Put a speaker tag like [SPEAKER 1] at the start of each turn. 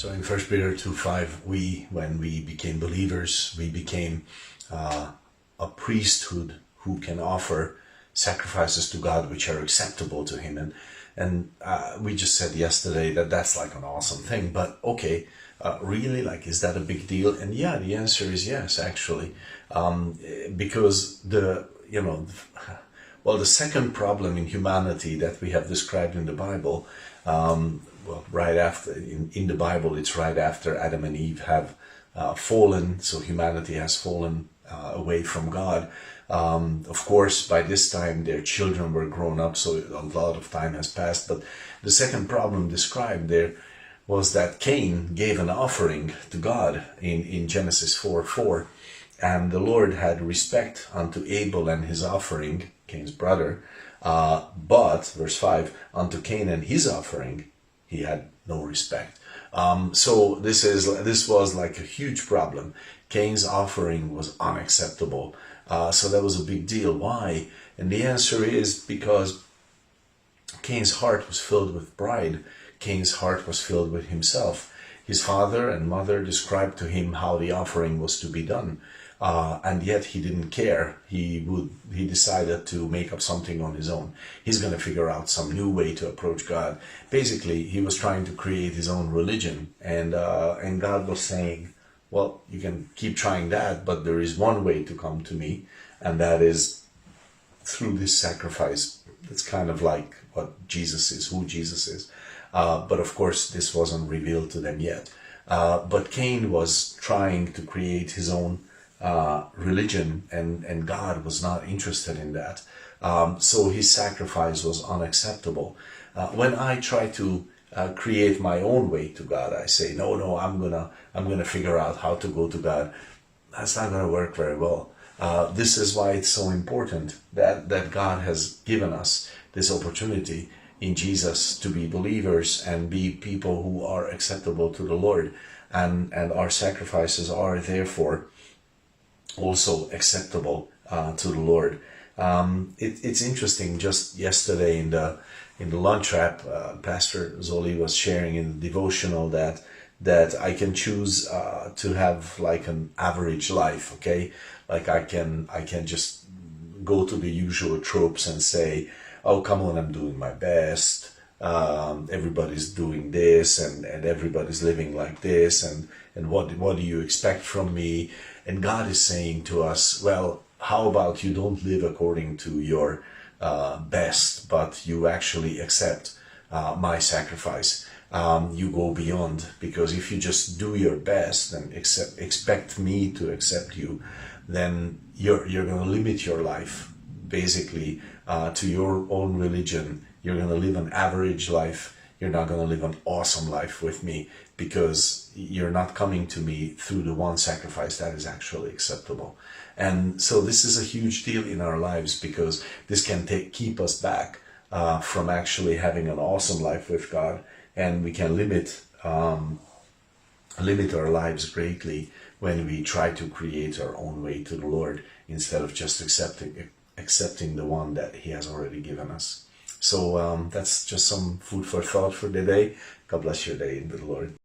[SPEAKER 1] So in 1 Peter 2:5, when we became believers, we became a priesthood who can offer sacrifices to God which are acceptable to Him. And we just said yesterday that that's like an awesome thing. But okay, really, like, is that a big deal? And yeah, the answer is yes, actually, because the second problem in humanity that we have described in the Bible. Right after in the Bible, it's right after Adam and Eve have fallen. So humanity has fallen away from God. Of course, by this time their children were grown up, so a lot of time has passed. But the second problem described there was that Cain gave an offering to God in Genesis 4:4, and the Lord had respect unto Abel and his offering, Cain's brother, but verse 5, unto Cain and his offering he had no respect. So this was like a huge problem. Cain's offering was unacceptable. So that was a big deal. Why? And the answer is because Cain's heart was filled with pride. Cain's heart was filled with himself. His father and mother described to him how the offering was to be done. And yet he didn't care. He decided to make up something on his own. He's going to figure out some new way to approach God. Basically, he was trying to create his own religion, and God was saying, well, you can keep trying that, but there is one way to come to me, and that is through this sacrifice. It's kind of like what Jesus is, who Jesus is. But of course, this wasn't revealed to them yet. But Cain was trying to create his own religion, and God was not interested in that. So his sacrifice was unacceptable. When I try to create my own way to God, I say, no, I'm gonna figure out how to go to God. That's not gonna work very well. This is why it's so important that God has given us this opportunity in Jesus to be believers and be people who are acceptable to the Lord, and our sacrifices are therefore also acceptable to the Lord. It's interesting. Just yesterday in the lunch wrap, Pastor Zoli was sharing in the devotional that I can choose to have like an average life. Okay, like I can just go to the usual tropes and say, oh, come on, I'm doing my best. Everybody's doing this, and everybody's living like this, and what do you expect from me? And God is saying to us, well, how about you don't live according to your best, but you actually accept my sacrifice. You go beyond, because if you just do your best and expect me to accept you, then you're going to limit your life basically to your own religion. You're going to live an average life. You're not going to live an awesome life with me, because you're not coming to me through the one sacrifice that is actually acceptable. And so this is a huge deal in our lives, because this can keep us back from actually having an awesome life with God, and we can limit our lives greatly when we try to create our own way to the Lord instead of just accepting the one that He has already given us. So that's just some food for thought for the day. God bless your day in the Lord.